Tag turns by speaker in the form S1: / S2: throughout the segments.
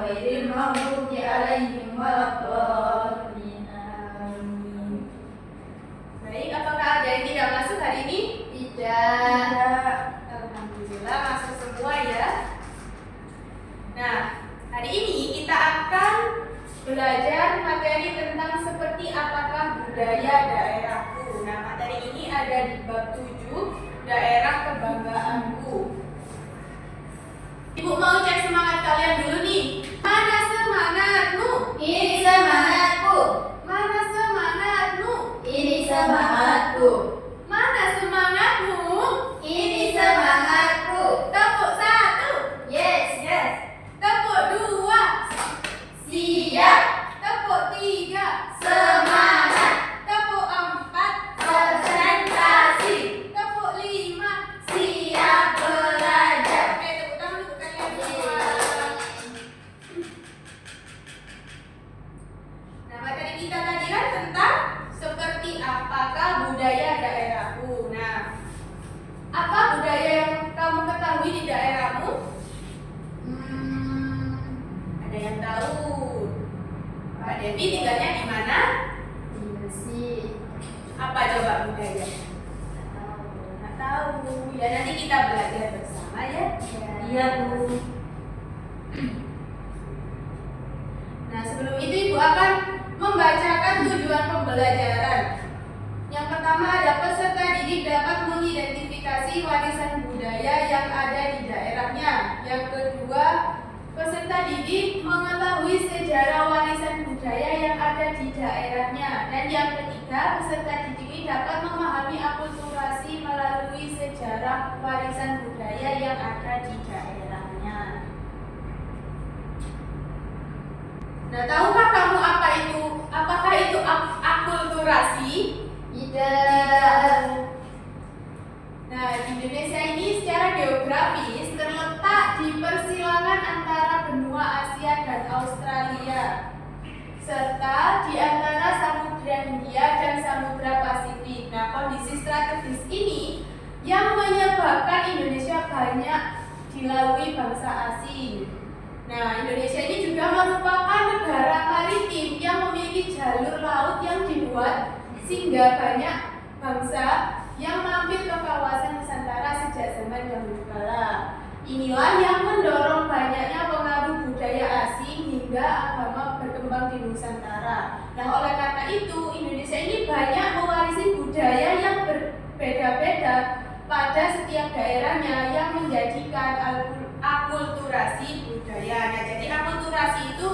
S1: ghairil maghdubi 'alaihim waladdallin. Amin.
S2: Baik, apakah ada yang tidak masuk hari ini?
S1: Tidak.
S2: Alhamdulillah masuk semua ya. Nah, hari ini kita akan belajar materi tentang seperti apakah budaya daerahku. Nah, materi ini ada di bab 7, daerah kebanggaanku. Ibu mau cek semangat kalian dulu nih. Mana semangatmu?
S1: Ini semangatku.
S2: Mana semangatmu?
S1: Ini semangatku.
S2: Mana semangatmu?
S1: Ini semangatku.
S2: Tepuk 1.
S1: Yes.
S2: Tepuk 2.
S1: Siap.
S2: Tepuk 3.
S1: Semangat.
S2: Tepuk 4.
S1: Konsentrasi.
S2: Tepuk 5.
S1: Siap belajar.
S2: Oke, tepuk tangan untuk kalian semua. Nah, materi kita tadi kan tentang seperti apakah budaya daerahku. Nah, apa budaya yang kamu ketahui di daerahmu? Ada yang tahu? Pak Devi tinggalnya di mana?
S1: Di Gresik.
S2: Apa coba budaya? Nggak tahu. Ya nanti kita belajar bersama ya.
S1: Iya, Bu.
S2: Nah, sebelum itu Ibu akan membacakan tujuan pembelajaran. Yang pertama ada peserta didik dapat mengidentifikasi warisan budaya yang ada di daerahnya. Yang kedua, peserta didik mengetahui sejarah warisan budaya yang ada di daerahnya. Dan yang ketiga, peserta didik ini dapat memahami akulturasi melalui sejarah warisan budaya yang ada di daerahnya. Nah, tahukah kamu apa itu? Apakah itu akulturasi?
S1: Tidak.
S2: Nah, Indonesia ini secara geografis terletak di persilangan antara benua Asia dan Australia, serta di antara Samudra Hindia dan Samudra Pasifik. Nah, kondisi strategis ini yang menyebabkan Indonesia banyak dilalui bangsa asing. Nah, Indonesia ini juga merupakan negara maritim yang memiliki jalur laut yang dibuat sehingga banyak bangsa yang mampir ke kawasan Nusantara sejak zaman dahulu kala. Inilah yang mendorong banyaknya pengaruh budaya asing hingga agama berkembang di Nusantara. Nah, oleh karena itu Indonesia ini banyak mewarisi budaya yang berbeda-beda pada setiap daerahnya yang menjadikan akulturasi budaya. Nah, jadi akulturasi itu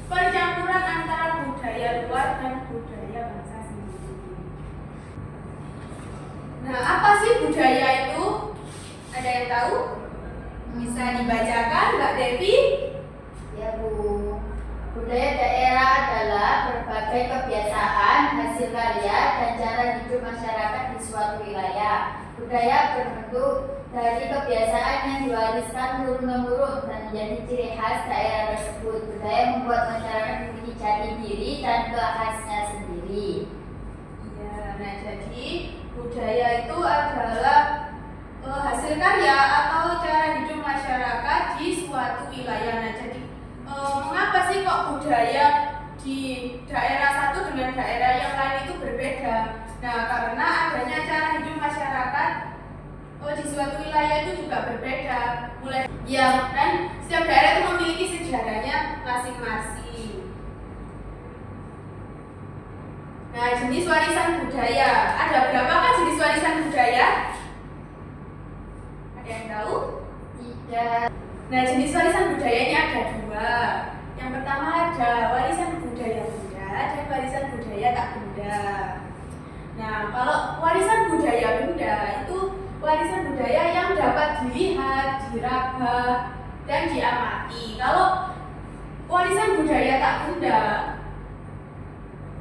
S2: percampuran antara budaya luar dan budaya bangsa sendiri. Nah, apa sih budaya itu? Ada yang tahu? Bisa dibacakan, Mbak Devi?
S1: Ya, Bu. Budaya daerah adalah berbagai kebiasaan, hasil karya, dan cara hidup masyarakat di suatu wilayah. Budaya berbentuk dari kebiasaan yang diwariskan turun-temurun dan menjadi ciri khas daerah tersebut. Budaya membuat masyarakat memiliki jati diri dan khasnya sendiri.
S2: Ya, nah jadi budaya itu adalah hasil karya atau cara hidup masyarakat di suatu wilayah. Nah, jadi mengapa sih kok budaya di daerah satu dengan daerah yang lain itu berbeda? Nah, karena adanya cara hidup masyarakat di suatu wilayah itu juga berbeda. Dan setiap daerah itu memiliki sejarahnya masing-masing. Nah, jenis warisan budaya. Ada berapakah jenis warisan budaya? Ada yang tahu?
S1: Tidak.
S2: Nah, jenis warisan budaya ini ada dua. Yang pertama ada warisan budaya benda dan warisan budaya tak benda. Nah, kalau warisan budaya benda itu warisan budaya yang dapat dilihat, diraba, dan diamati. Kalau warisan budaya tak benda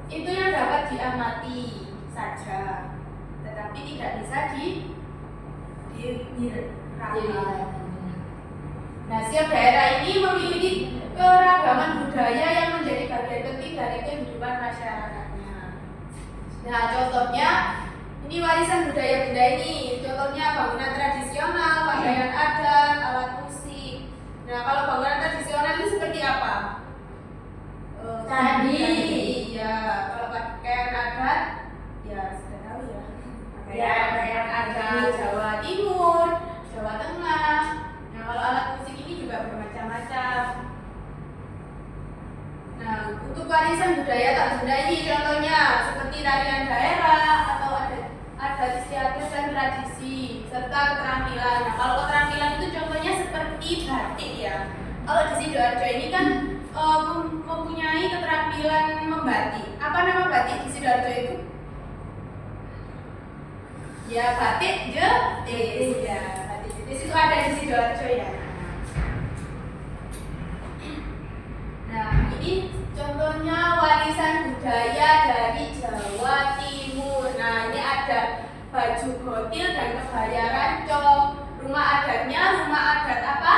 S2: itu yang dapat diamati saja, tetapi tidak bisa diraba. Nah, setiap daerah ini memiliki keragaman budaya yang menjadi bagian penting dari kehidupan masyarakatnya. Nah, contohnya ini warisan budaya benda ini. Contohnya bangunan tradisional, pakaian adat, alat musik. Nah, kalau bangunan tradisional itu seperti apa? warisan budaya tak benda ini contohnya seperti tarian daerah atau adat istiadat dan tradisi serta keterampilan. Nah, kalau keterampilan itu contohnya seperti batik ya. Kalau di Sidoarjo ini kan mempunyai keterampilan membatik. Apa nama batik di Sidoarjo itu? Ya, batik jetis. Ya, batik jetis itu ada di Sidoarjo ya. Nah, ini contohnya warisan budaya dari Jawa Timur. Nah, ini ada baju gotil dan kebaya rancong. Rumah adatnya rumah adat apa?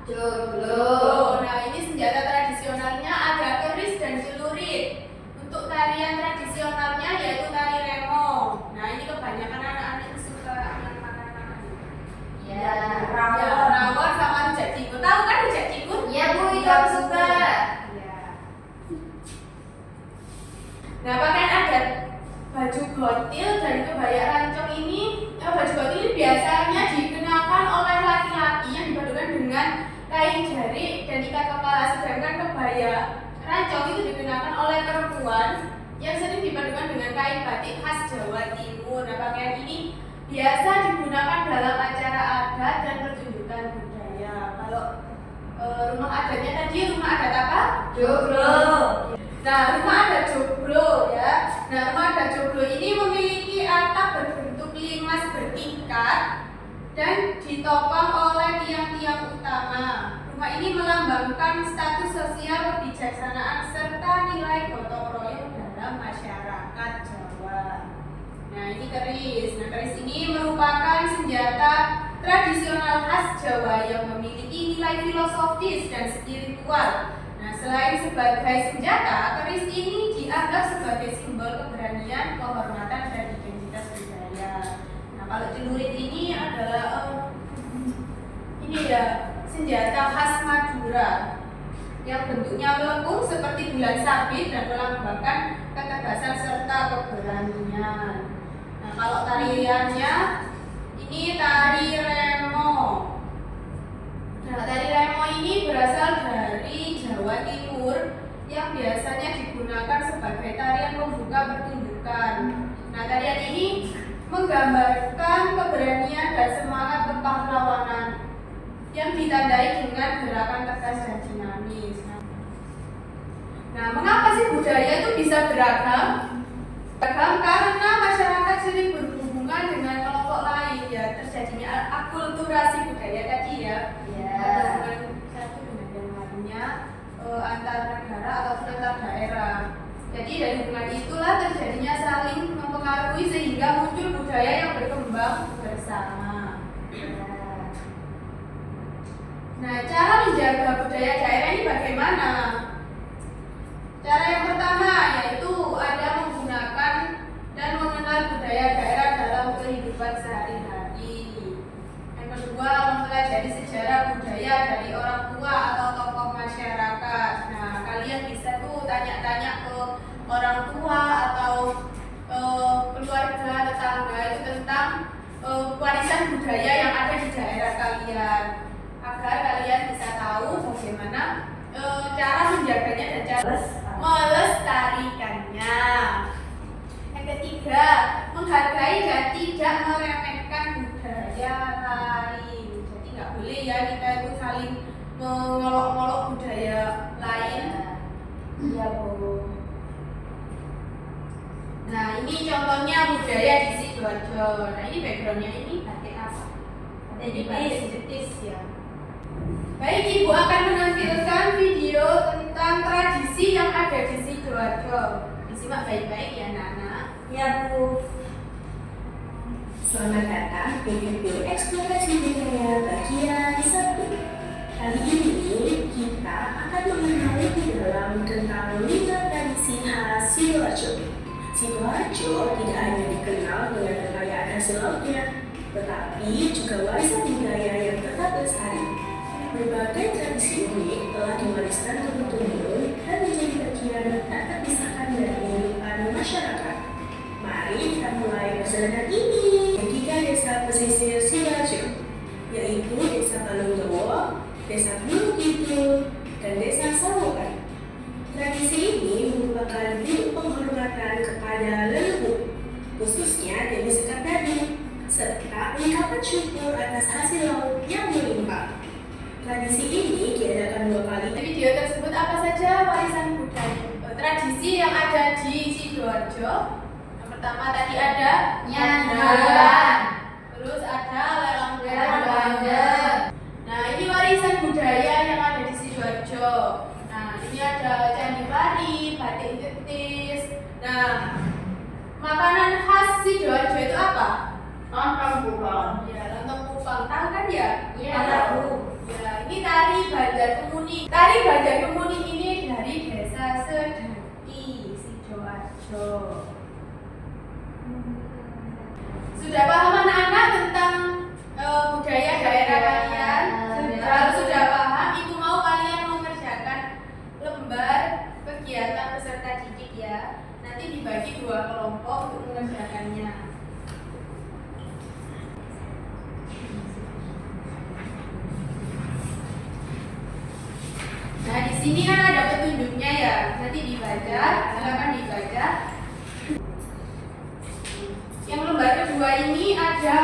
S1: Joglo.
S2: Nah, ini senjata tradisionalnya ada keris dan celurit. Untuk tarian tradisionalnya yaitu tari remo. Nah, ini kebanyakan anak-anak yang suka yang makan-makan.
S1: Ya,
S2: Rawon sama rujak cikun. Tahu kan rujak cikun?
S1: Iya Bu, itu aku suka.
S2: Ya. Nah, pakaian adat baju gotil dan kebaya rancong ini, baju gotil ini biasanya dikenakan oleh laki-laki yang dipadukan dengan kain jarik dan ikat kepala, sedangkan kebaya rancong itu dikenakan oleh perempuan yang sering dipadukan dengan kain batik khas Jawa Timur. Nah, pakaian ini biasa digunakan dalam acara adat dan pertunjukan budaya. Kalau rumah adatnya tadi rumah adat apa?
S1: Joglo.
S2: Nah, rumah adat joglo ya. Nah, rumah adat joglo ini memiliki atap berbentuk limas bertingkat dan ditopang oleh tiang-tiang utama. Rumah ini melambangkan status sosial kebijaksanaan serta nilai gotong royong dalam masyarakat Jawa. Nah, ini keris. Nah, keris ini merupakan senjata tradisional khas Jawa yang memiliki nilai filosofis dan spiritual. Nah, selain sebagai senjata, keris ini dianggap sebagai simbol keberanian, kehormatan, dan identitas budaya. Nah, kalau celurit ini adalah ini ya senjata khas Madura yang bentuknya melengkung seperti bulan sabit dan melambangkan ketegasan serta keberanian. Nah, kalau tariannya ini tari remo. Nah, tari remo ini berasal dari Jawa Timur yang biasanya digunakan sebagai tarian pembuka pertunjukan. Nah, tarian ini menggambarkan keberanian dan semangat kepahlawanan yang ditandai dengan gerakan tegas dan dinamis. Nah, mengapa sih budaya itu bisa beragam? Beragam karena masyarakat sering berhubungan dengan kelompok lain ya, terjadinya akulturasi budaya tadi ya. Hubungan satu dengan yang lainnya antar negara ataupun antar daerah. Jadi dari hubungan itulah terjadinya saling mempengaruhi sehingga muncul budaya yang berkembang bersama. Nah, cara menjaga budaya daerah ini bagaimana? Cara yang pertama yaitu ada menggunakan dan mengenal budaya daerah dalam kehidupan sehari-hari. Yang kedua, mempelajari sejarah budaya dari orang tua atau tokoh masyarakat. Nah, kalian bisa tuh tanya-tanya ke orang tua atau keluarga, tetangga itu tentang warisan budaya yang ada di daerah kalian, agar kalian bisa tahu bagaimana cara menjaganya dan cara melestarikannya. Yang ketiga, menghargai dan tidak meremehkan budaya lain. Jadi nggak boleh ya kita itu saling mengolok-olok budaya lain. Iya Bu. Nah, ini contohnya budaya di Sidoarjo. Nah, ini backgroundnya ini batik apa? Ini batik jetis ya. Baik, Ibu akan menampilkan video tentang tradisi yang ada di Sidoarjo. Disimak baik-baik ya, Nana.
S3: Ya Bu. Selamat datang di video eksplorasi budaya bagian 1. Kali ini kita akan mengenal lebih dalam tentang 5 tradisi khas Sidoarjo. Sidoarjo tidak hanya dikenal dengan kekayaan hasil lautnya, tetapi juga warisan budaya yang tetap lestari. Berbagai tradisi unik telah diwariskan turun-temurun dan menjadi bagian tak terpisahkan dari kehidupan masyarakat. Mari kita mulai perjalanan ini. Tiga desa pesisir Sidoarjo, yaitu Desa Balongdowo, Desa Gunung Kidul, dan Desa Sawokan. Tradisi ini merupakan kepada leluhur, khususnya Dewi Sekardadi, serta ungkapan syukur atas hasil laut yang melimpah. Tradisi ini diadakan 2 kali.
S2: Di video tersebut apa saja warisan budaya tradisi yang ada di Sidoarjo? Yang pertama tadi ada
S1: Nyanyian.
S2: terus ada lelang
S1: bandeng.
S2: Nah, ini warisan budaya yang ada di Sidoarjo. Nah, ini ada candi pari, batik getis. Nah, makanan khas Sidoarjo itu apa?
S1: Lontong kupon.
S2: Ya, lontong kupang. Tahu kan ya?
S1: Iya, tahu.
S2: Ya, ini tari Banjar Kemuni. Tari Banjar Kemuni ini dari desa Sedati, Sidoarjo. Sudah paham anak-anak tentang budaya daerah kalian? Kalau sudah paham, ibu mau kalian mengerjakan lembar kegiatan peserta didik ya. Nanti dibagi 2 kelompok untuk mengerjakannya. Nah, di sini kan ada petunjuknya ya. Nanti dibaca, silakan dibaca. Yang lembar kedua ini ada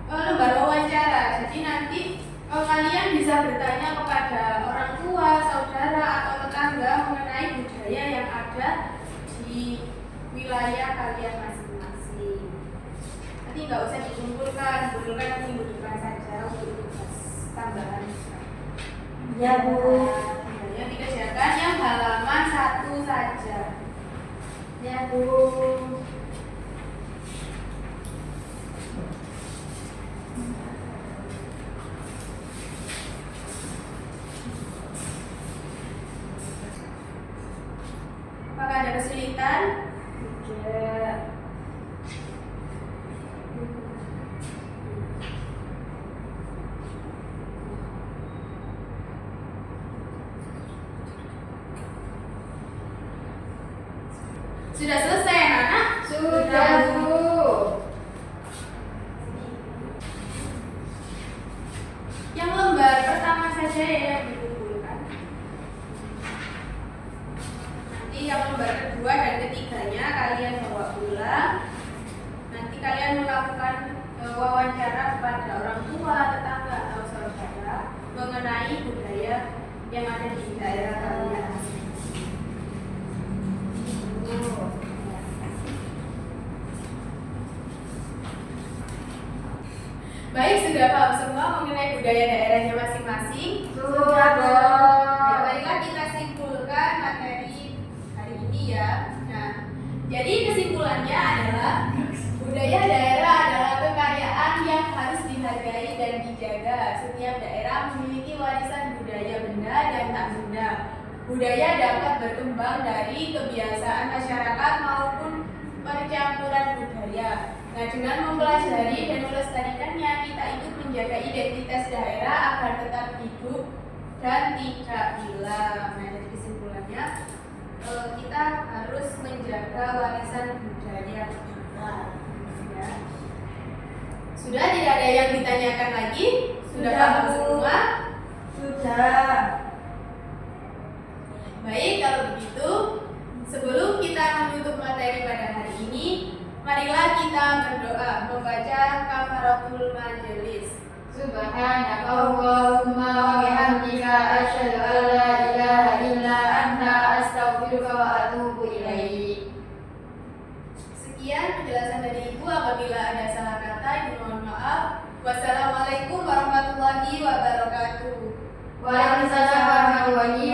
S2: lembar wawancara. Jadi nanti kalian bisa bertanya kepada orang tua, saudara, atau tetangga mengenai budaya yang ada di wilayah kalian masing-masing. Nanti nggak usah dikumpulkan nanti minggu depan saja untuk tugas tambahan.
S1: Ya, Bu.
S2: Yang dikerjakan yang halaman 1 saja.
S1: Ya, Bu.
S2: Apakah ada kesulitan? Tidak. Sudah selesai anak-anak?
S1: Sudah, Bu.
S2: Yang lembar pertama saja ya yang dikumpulkan. Nanti yang lembar kedua dan ketiganya kalian bawa pulang. Nanti kalian melakukan wawancara kepada orang tua, tetangga atau saudara mengenai budaya yang ada di daerah kalian. Baik, sudah paham semua mengenai budaya daerahnya masing-masing?
S1: Sudah, Bu.
S2: Ya, baiklah kita simpulkan materi hari ini ya. Nah, jadi kesimpulannya adalah budaya daerah adalah kekayaan yang harus dihargai dan dijaga. Setiap daerah memiliki warisan budaya benda dan tak benda. Budaya dapat berkembang dari kebiasaan masyarakat maupun percampuran budaya. Nah, dengan mempelajari dan melestarikannya, kita ikut menjaga identitas daerah agar tetap hidup dan tidak hilang. Nah, jadi kesimpulannya, kita harus menjaga warisan budaya kita. Ya. Sudah tidak ada yang ditanyakan lagi? Sudah paham semua?
S1: Sudah.
S2: Baik, kalau begitu, sebelum kita menutup materi pada hari ini, marilah kita berdoa membaca kafaratul majelis.
S1: Subhanaka Allahumma wa bihamdika asyhadu an la ilaha illa anta astaghfiruka wa atubu ilaik.
S2: Sekian penjelasan dari Ibu. Apabila ada salah kata, Ibu mohon maaf. Wassalamualaikum warahmatullahi wabarakatuh.
S1: Waalaikumsalam warahmatullahi